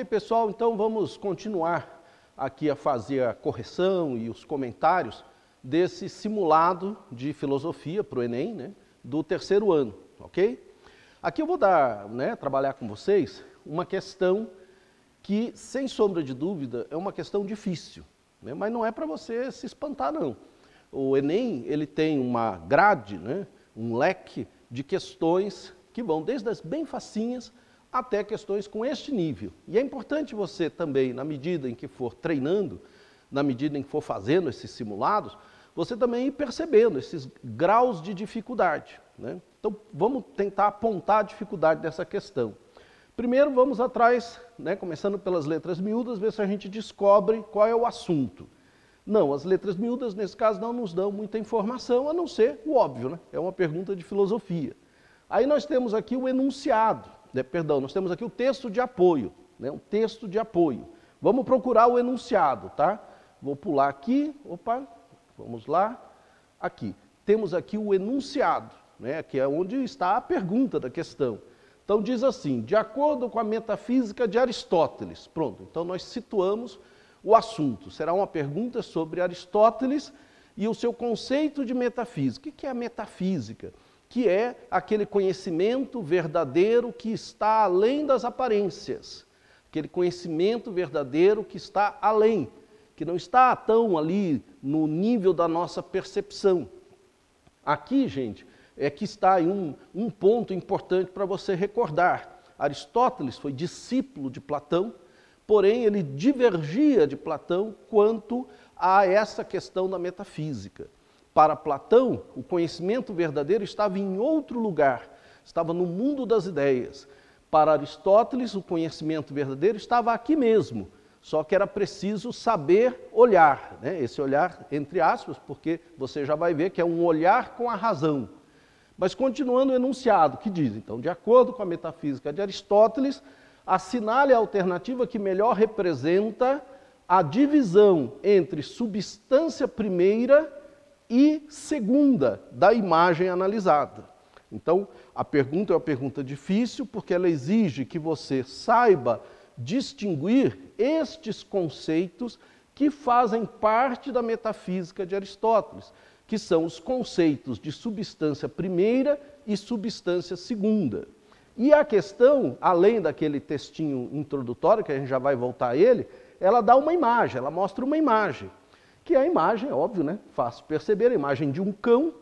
Ok, pessoal? Então vamos continuar aqui a fazer a correção e os comentários desse simulado de filosofia para o Enem, né, do terceiro ano, ok? Aqui eu vou trabalhar com vocês uma questão que, sem sombra de dúvida, é uma questão difícil, né, mas não é para você se espantar, não. O Enem, ele tem uma grade, né, um leque de questões que vão desde as bem facinhas até questões com este nível. E é importante você também, na medida em que for treinando, na medida em que for fazendo esses simulados, você também ir percebendo esses graus de dificuldade, né? Então, vamos tentar apontar a dificuldade dessa questão. Primeiro, vamos atrás, né, começando pelas letras miúdas, ver se a gente descobre qual é o assunto. Não, as letras miúdas, nesse caso, não nos dão muita informação, a não ser o óbvio, né? É uma pergunta de filosofia. Aí nós temos aqui o enunciado, nós temos aqui o texto de apoio, né? Um texto de apoio. Vamos procurar o enunciado, tá? Vou pular aqui, vamos lá, aqui. Temos aqui o enunciado, né? Que é onde está a pergunta da questão. Então diz assim, de acordo com a metafísica de Aristóteles. Pronto, então nós situamos o assunto. Será uma pergunta sobre Aristóteles e o seu conceito de metafísica. O que é a metafísica? Que é aquele conhecimento verdadeiro que está além das aparências. Aquele conhecimento verdadeiro que está além, que não está tão ali no nível da nossa percepção. Aqui, gente, é que está aí um ponto importante para você recordar. Aristóteles foi discípulo de Platão, porém ele divergia de Platão quanto a essa questão da metafísica. Para Platão, o conhecimento verdadeiro estava em outro lugar, estava no mundo das ideias. Para Aristóteles, o conhecimento verdadeiro estava aqui mesmo, só que era preciso saber olhar, né? Esse olhar entre aspas, porque você já vai ver que é um olhar com a razão. Mas continuando o enunciado, que diz, então, de acordo com a metafísica de Aristóteles, assinale a alternativa que melhor representa a divisão entre substância primeira e segunda da imagem analisada. Então, a pergunta é uma pergunta difícil porque ela exige que você saiba distinguir estes conceitos que fazem parte da metafísica de Aristóteles, que são os conceitos de substância primeira e substância segunda. E a questão, além daquele textinho introdutório, que a gente já vai voltar a ele, ela dá uma imagem, ela mostra uma imagem. Que é a imagem, é óbvio, né? Fácil perceber, a imagem de um cão,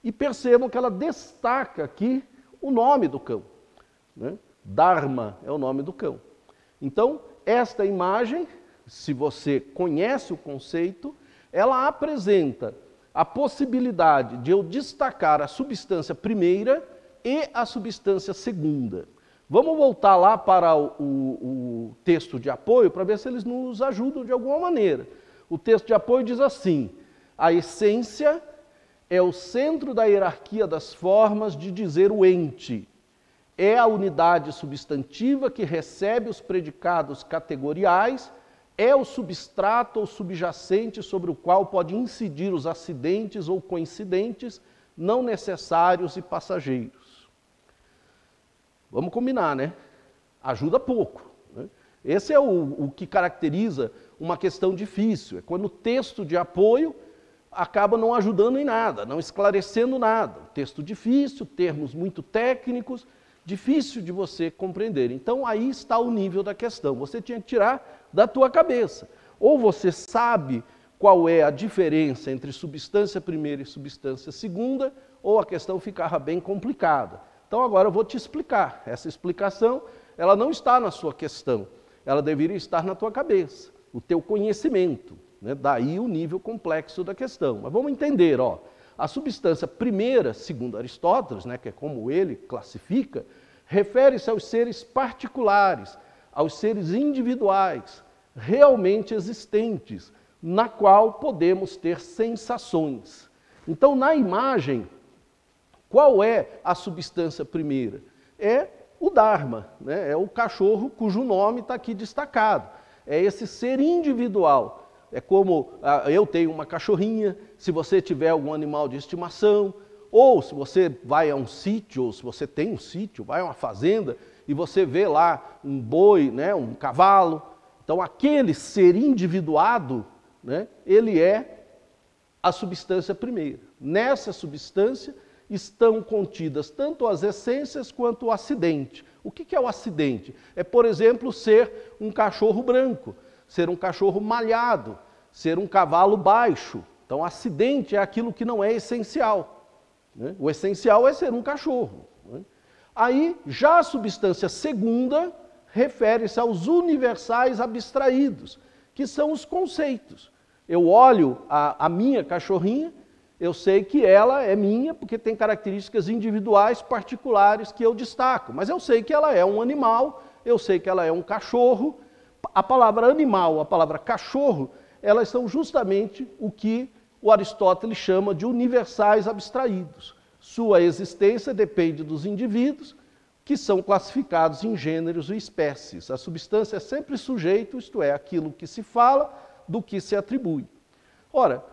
e percebam que ela destaca aqui o nome do cão, né? Dharma é o nome do cão. Então, esta imagem, se você conhece o conceito, ela apresenta a possibilidade de eu destacar a substância primeira e a substância segunda. Vamos voltar lá para o texto de apoio para ver se eles nos ajudam de alguma maneira. O texto de apoio diz assim, a essência é o centro da hierarquia das formas de dizer o ente. É a unidade substantiva que recebe os predicados categoriais, é o substrato ou subjacente sobre o qual pode incidir os acidentes ou coincidentes, não necessários e passageiros. Vamos combinar, né? Ajuda pouco, né? Esse é o que caracteriza uma questão difícil, é quando o texto de apoio acaba não ajudando em nada, não esclarecendo nada. Texto difícil, termos muito técnicos, difícil de você compreender. Então aí está o nível da questão, você tinha que tirar da tua cabeça. Ou você sabe qual é a diferença entre substância primeira e substância segunda, ou a questão ficava bem complicada. Então agora eu vou te explicar. Essa explicação, ela não está na sua questão, ela deveria estar na tua cabeça, o teu conhecimento, né? Daí o nível complexo da questão. Mas vamos entender, ó, a substância primeira, segundo Aristóteles, né, que é como ele classifica, refere-se aos seres particulares, aos seres individuais, realmente existentes, na qual podemos ter sensações. Então, na imagem, qual é a substância primeira? É o Dharma, né? É o cachorro cujo nome está aqui destacado. É esse ser individual. É como eu tenho uma cachorrinha, se você tiver algum animal de estimação, ou se você vai a um sítio, ou se você tem um sítio, vai a uma fazenda, e você vê lá um boi, né, um cavalo. Então, aquele ser individuado, né, ele é a substância primeira. Nessa substância estão contidas tanto as essências quanto o acidente. O que é o acidente? É, por exemplo, ser um cachorro branco, ser um cachorro malhado, ser um cavalo baixo. Então, acidente é aquilo que não é essencial, né? O essencial é ser um cachorro, né? Aí, já a substância segunda refere-se aos universais abstraídos, que são os conceitos. Eu olho a minha cachorrinha, eu sei que ela é minha porque tem características individuais particulares que eu destaco, mas eu sei que ela é um animal, eu sei que ela é um cachorro. A palavra animal, a palavra cachorro, elas são justamente o que o Aristóteles chama de universais abstraídos. Sua existência depende dos indivíduos, que são classificados em gêneros e espécies. A substância é sempre sujeito, isto é, aquilo que se fala, do que se atribui. Ora,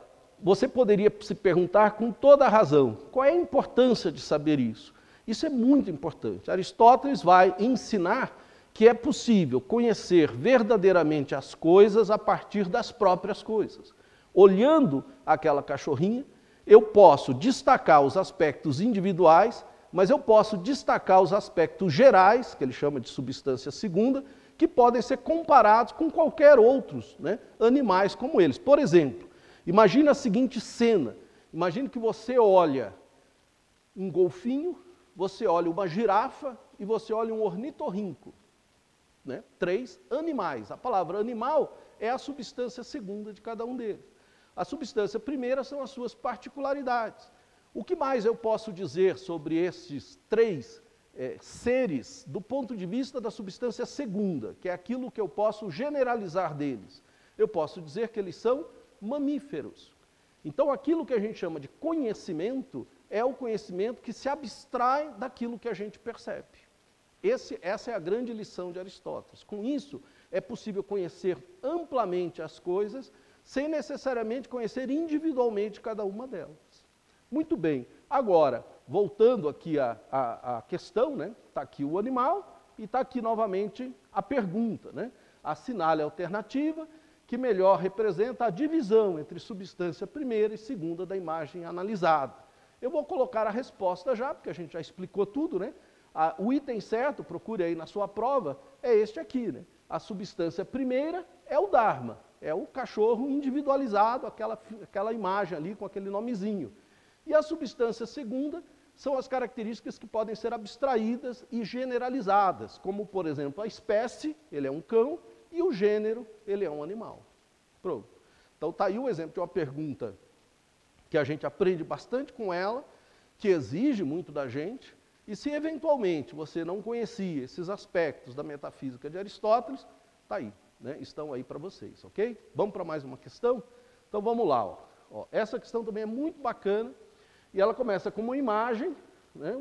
você poderia se perguntar com toda a razão, qual é a importância de saber isso? Isso é muito importante. Aristóteles vai ensinar que é possível conhecer verdadeiramente as coisas a partir das próprias coisas. Olhando aquela cachorrinha, eu posso destacar os aspectos individuais, mas eu posso destacar os aspectos gerais, que ele chama de substância segunda, que podem ser comparados com qualquer outros, né, animais como eles. Por exemplo, imagine a seguinte cena. Imagine que você olha um golfinho, você olha uma girafa e você olha um ornitorrinco, né? 3 animais. A palavra animal é a substância segunda de cada um deles. A substância primeira são as suas particularidades. O que mais eu posso dizer sobre esses 3 seres do ponto de vista da substância segunda, que é aquilo que eu posso generalizar deles? Eu posso dizer que eles são mamíferos. Então, aquilo que a gente chama de conhecimento é o conhecimento que se abstrai daquilo que a gente percebe. Essa é a grande lição de Aristóteles. Com isso, é possível conhecer amplamente as coisas, sem necessariamente conhecer individualmente cada uma delas. Muito bem. Agora, voltando aqui à questão, né? Está aqui o animal e está aqui novamente a pergunta, né? Assinale a alternativa que melhor representa a divisão entre substância primeira e segunda da imagem analisada. Eu vou colocar a resposta já, porque a gente já explicou tudo, né? O item certo, procure aí na sua prova, é este aqui, né? A substância primeira é o Dharma, é o cachorro individualizado, aquela imagem ali com aquele nomezinho. E a substância segunda são as características que podem ser abstraídas e generalizadas, como, por exemplo, a espécie, ele é um cão, e o gênero, ele é um animal. Pronto. Então, está aí o exemplo de uma pergunta que a gente aprende bastante com ela, que exige muito da gente, e se eventualmente você não conhecia esses aspectos da metafísica de Aristóteles, está aí, né? Estão aí para vocês, ok? Vamos para mais uma questão? Então, vamos lá. Ó, essa questão também é muito bacana, e ela começa com uma imagem, né?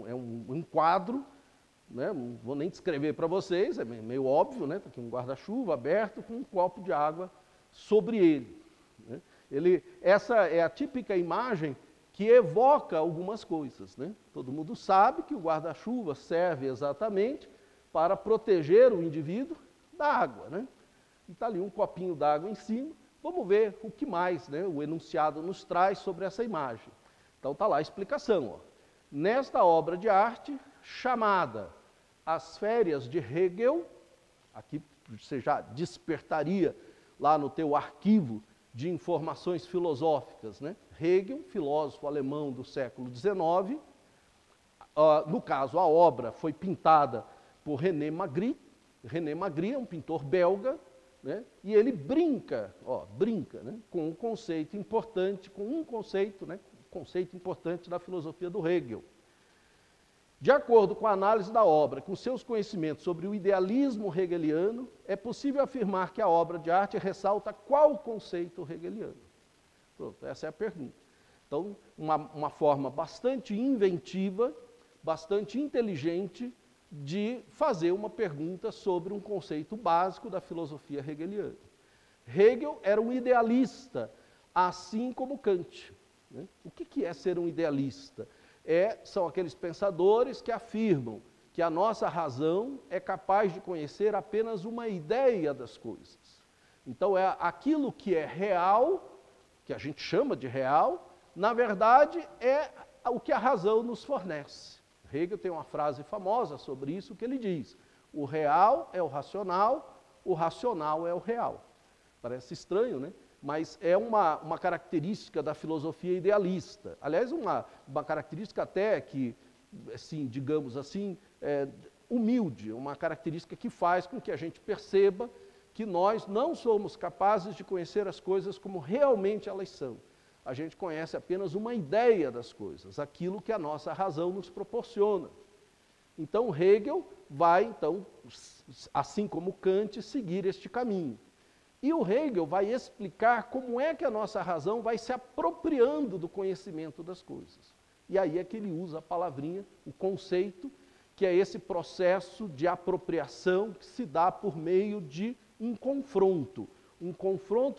É um quadro, né? Não vou nem descrever para vocês, é meio óbvio, né? Está aqui um guarda-chuva aberto com um copo de água sobre ele, né? Essa é a típica imagem que evoca algumas coisas, né? Todo mundo sabe que o guarda-chuva serve exatamente para proteger o indivíduo da água, né? E está ali um copinho d'água em cima. Vamos ver o que mais, né, o enunciado nos traz sobre essa imagem. Então está lá a explicação. Ó. Nesta obra de arte, chamada As Férias de Hegel, aqui você já despertaria lá no teu arquivo de informações filosóficas, né? Hegel, filósofo alemão do século XIX, no caso a obra foi pintada por René Magritte. René Magritte é um pintor belga, né? E ele brinca, né? Com um conceito importante, né? Conceito importante da filosofia do Hegel. De acordo com a análise da obra, com seus conhecimentos sobre o idealismo hegeliano, é possível afirmar que a obra de arte ressalta qual conceito hegeliano? Pronto, essa é a pergunta. Então, uma forma bastante inventiva, bastante inteligente de fazer uma pergunta sobre um conceito básico da filosofia hegeliana. Hegel era um idealista, assim como Kant, né? O que é ser um idealista? São aqueles pensadores que afirmam que a nossa razão é capaz de conhecer apenas uma ideia das coisas. Então, é aquilo que é real, que a gente chama de real, na verdade, é o que a razão nos fornece. Hegel tem uma frase famosa sobre isso, que ele diz: o real é o racional é o real. Parece estranho, né? Mas é uma característica da filosofia idealista. Aliás, uma característica até que, assim, digamos assim, humilde, uma característica que faz com que a gente perceba que nós não somos capazes de conhecer as coisas como realmente elas são. A gente conhece apenas uma ideia das coisas, aquilo que a nossa razão nos proporciona. Então, Hegel vai, então, assim como Kant, seguir este caminho. E o Hegel vai explicar como é que a nossa razão vai se apropriando do conhecimento das coisas. E aí é que ele usa a palavrinha, o conceito, que é esse processo de apropriação que se dá por meio de um confronto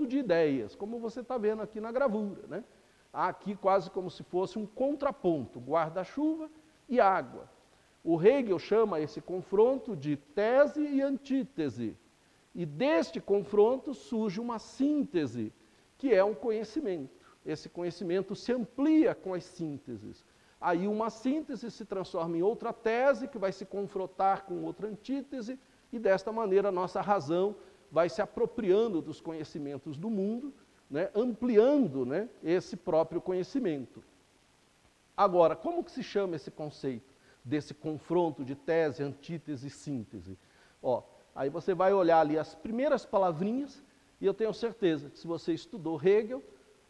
de ideias, como você está vendo aqui na gravura, né? Aqui quase como se fosse um contraponto, guarda-chuva e água. O Hegel chama esse confronto de tese e antítese. E deste confronto surge uma síntese, que é um conhecimento. Esse conhecimento se amplia com as sínteses. Aí uma síntese se transforma em outra tese, que vai se confrontar com outra antítese, e desta maneira a nossa razão vai se apropriando dos conhecimentos do mundo, né, ampliando, né, esse próprio conhecimento. Agora, como que se chama esse conceito desse confronto de tese, antítese e síntese? Ó, aí você vai olhar ali as primeiras palavrinhas, e eu tenho certeza que se você estudou Hegel,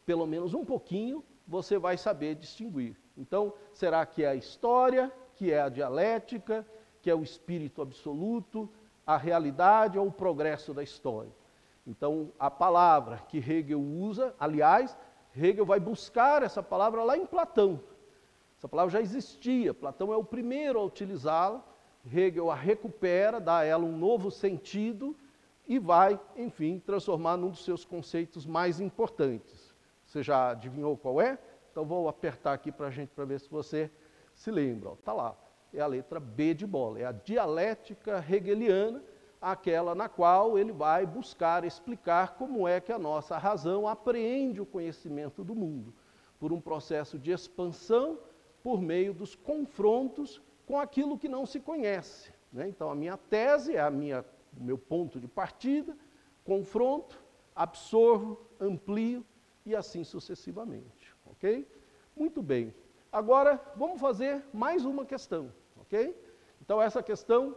pelo menos um pouquinho, você vai saber distinguir. Então, será que é a história, que é a dialética, que é o espírito absoluto, a realidade ou o progresso da história? Então, a palavra que Hegel usa, aliás, Hegel vai buscar essa palavra lá em Platão. Essa palavra já existia, Platão é o primeiro a utilizá-la, Hegel a recupera, dá a ela um novo sentido e vai, enfim, transformar num dos seus conceitos mais importantes. Você já adivinhou qual é? Então vou apertar aqui para a gente, para ver se você se lembra. Está lá, é a letra B de bola, é a dialética hegeliana, aquela na qual ele vai buscar explicar como é que a nossa razão apreende o conhecimento do mundo, por um processo de expansão, por meio dos confrontos com aquilo que não se conhece, né? Então, a minha tese é o meu ponto de partida, confronto, absorvo, amplio e assim sucessivamente, ok? Muito bem. Agora, vamos fazer mais uma questão, ok? Então, essa questão,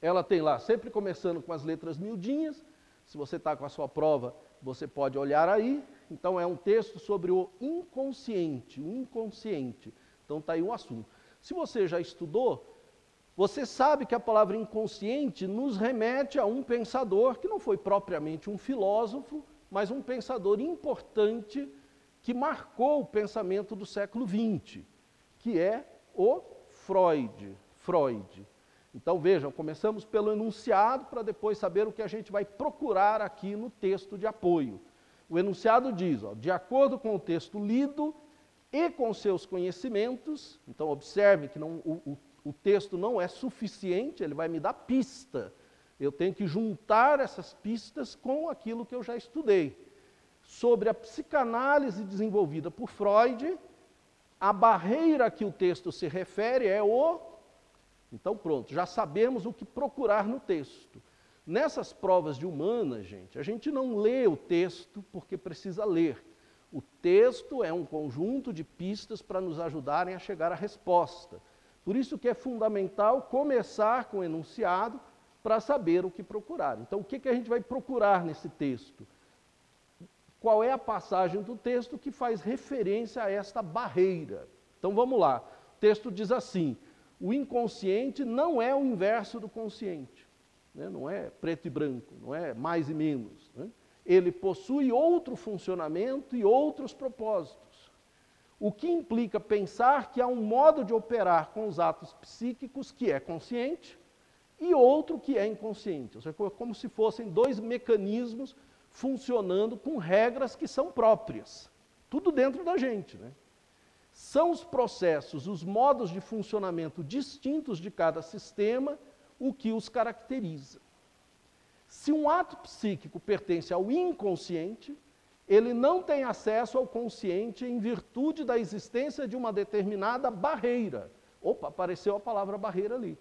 ela tem lá, sempre começando com as letras miudinhas. Se você está com a sua prova, você pode olhar aí. Então, é um texto sobre o inconsciente, o inconsciente. Então, está aí um assunto. Se você já estudou, você sabe que a palavra inconsciente nos remete a um pensador que não foi propriamente um filósofo, mas um pensador importante que marcou o pensamento do século XX, que é o Freud. Então, vejam, começamos pelo enunciado para depois saber o que a gente vai procurar aqui no texto de apoio. O enunciado diz, ó, de acordo com o texto lido e com seus conhecimentos, então observe que o texto não é suficiente, ele vai me dar pista. Eu tenho que juntar essas pistas com aquilo que eu já estudei. Sobre a psicanálise desenvolvida por Freud, a barreira a que o texto se refere é o... Então pronto, já sabemos o que procurar no texto. Nessas provas de humanas, gente, a gente não lê o texto porque precisa ler. O texto é um conjunto de pistas para nos ajudarem a chegar à resposta. Por isso que é fundamental começar com o enunciado para saber o que procurar. Então, o que a gente vai procurar nesse texto? Qual é a passagem do texto que faz referência a esta barreira? Então, vamos lá. O texto diz assim: o inconsciente não é o inverso do consciente, né? Não é preto e branco, não é mais e menos, né? Ele possui outro funcionamento e outros propósitos, o que implica pensar que há um modo de operar com os atos psíquicos que é consciente e outro que é inconsciente, ou seja, como se fossem dois mecanismos funcionando com regras que são próprias, tudo dentro da gente, né? São os processos, os modos de funcionamento distintos de cada sistema o que os caracteriza. Se um ato psíquico pertence ao inconsciente, ele não tem acesso ao consciente em virtude da existência de uma determinada barreira. Opa, apareceu a palavra barreira ali.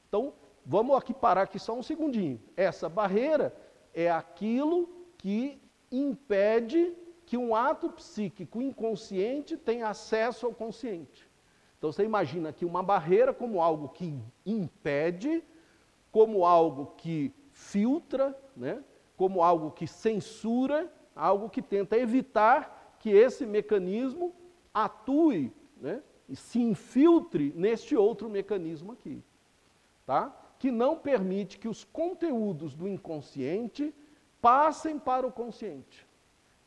Então, vamos aqui parar aqui só um segundinho. Essa barreira é aquilo que impede que um ato psíquico inconsciente tenha acesso ao consciente. Então, você imagina aqui uma barreira como algo que impede, como algo que filtra, né? Como algo que censura, algo que tenta evitar que esse mecanismo atue, né? E se infiltre neste outro mecanismo aqui, tá? Que não permite que os conteúdos do inconsciente passem para o consciente.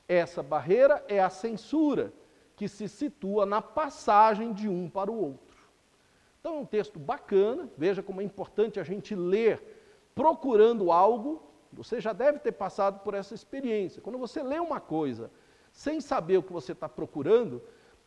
Essa barreira é a censura, que se situa na passagem de um para o outro. Então é um texto bacana, veja como é importante a gente ler procurando algo. Você já deve ter passado por essa experiência. Quando você lê uma coisa sem saber o que você está procurando,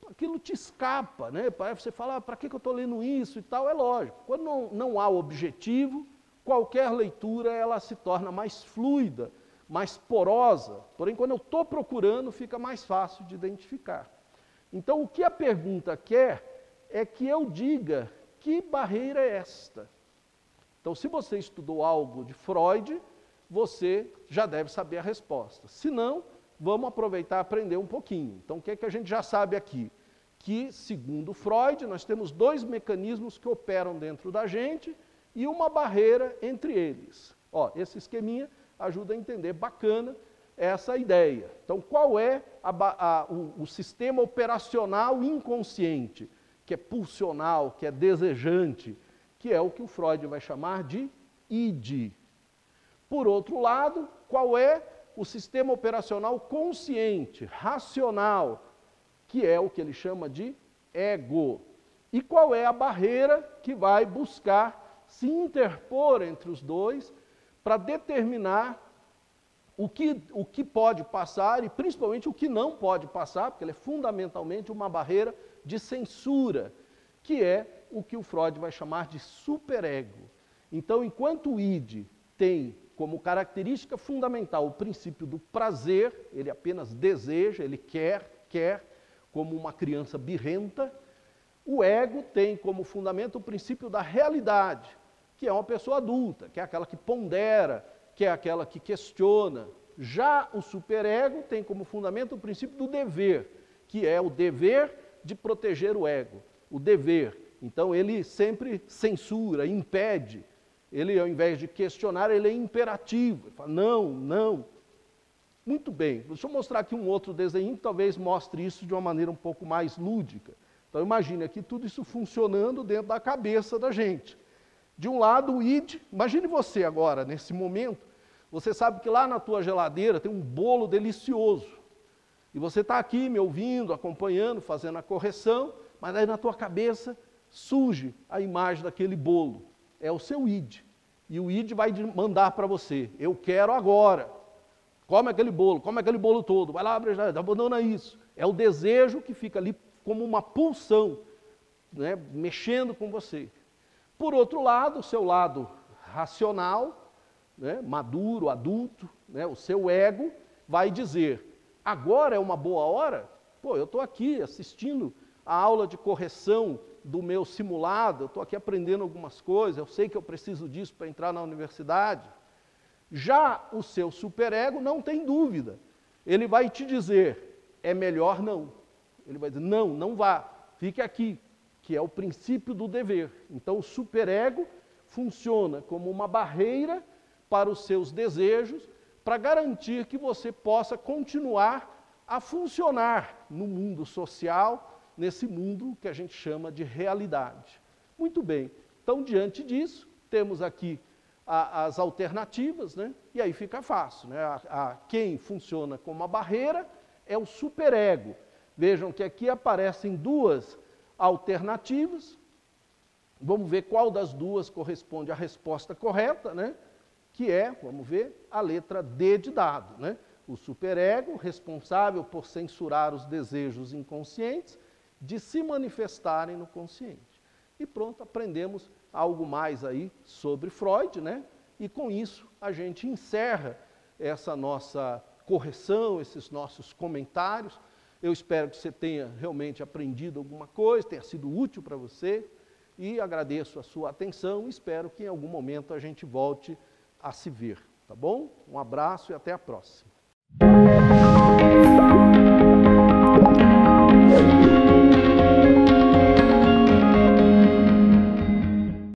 aquilo te escapa, né? Você fala, para que eu estou lendo isso e tal? É lógico. Quando não há objetivo, qualquer leitura ela se torna mais fluida, mais porosa. Porém, quando eu estou procurando, fica mais fácil de identificar. Então, o que a pergunta quer é que eu diga que barreira é esta. Então, se você estudou algo de Freud, você já deve saber a resposta. Se não, vamos aproveitar e aprender um pouquinho. Então, o que é que a gente já sabe aqui? Que, segundo Freud, nós temos dois mecanismos que operam dentro da gente e uma barreira entre eles. Ó, esse esqueminha ajuda a entender bacana essa ideia. Então, qual é o sistema operacional inconsciente, que é pulsional, que é desejante, que é o que o Freud vai chamar de id. Por outro lado, qual é o sistema operacional consciente, racional, que é o que ele chama de ego. E qual é a barreira que vai buscar se interpor entre os dois para determinar o que pode passar e principalmente o que não pode passar, porque ele é fundamentalmente uma barreira de censura, que é o que o Freud vai chamar de superego. Então, enquanto o id tem como característica fundamental o princípio do prazer, ele apenas deseja, ele quer, como uma criança birrenta, o ego tem como fundamento o princípio da realidade, que é uma pessoa adulta, que é aquela que pondera, que é aquela que questiona. Já o superego tem como fundamento o princípio do dever, que é o dever de proteger o ego, o dever. Então ele sempre censura, impede. Ele, ao invés de questionar, ele é imperativo. Ele fala, não, não. Muito bem, deixa eu mostrar aqui um outro desenho que talvez mostre isso de uma maneira um pouco mais lúdica. Então imagine aqui tudo isso funcionando dentro da cabeça da gente. De um lado o id, imagine você agora, nesse momento, você sabe que lá na tua geladeira tem um bolo delicioso. E você está aqui me ouvindo, acompanhando, fazendo a correção, mas aí na tua cabeça surge a imagem daquele bolo. É o seu id. E o id vai mandar para você, eu quero agora. Come aquele bolo todo, vai lá, abandona isso. É o desejo que fica ali como uma pulsão, né, mexendo com você. Por outro lado, o seu lado racional, né, maduro, adulto, né, o seu ego, vai dizer, agora é uma boa hora? Pô, eu estou aqui assistindo a aula de correção do meu simulado, eu estou aqui aprendendo algumas coisas, eu sei que eu preciso disso para entrar na universidade. Já o seu superego não tem dúvida. Ele vai te dizer, é melhor não. Ele vai dizer, não, não vá, fique aqui, que é o princípio do dever. Então o superego funciona como uma barreira para os seus desejos, para garantir que você possa continuar a funcionar no mundo social, nesse mundo que a gente chama de realidade. Muito bem, então diante disso, temos aqui as alternativas, né? E aí fica fácil, né? Quem funciona como uma barreira é o superego. Vejam que aqui aparecem duas alternativas, vamos ver qual das duas corresponde à resposta correta, né? Que é, vamos ver, a letra D de dado, né? O superego, responsável por censurar os desejos inconscientes, de se manifestarem no consciente. E pronto, aprendemos algo mais aí sobre Freud, né? E com isso a gente encerra essa nossa correção, esses nossos comentários. Eu espero que você tenha realmente aprendido alguma coisa, tenha sido útil para você, e agradeço a sua atenção e espero que em algum momento a gente volte a se ver, tá bom? Um abraço e até a próxima.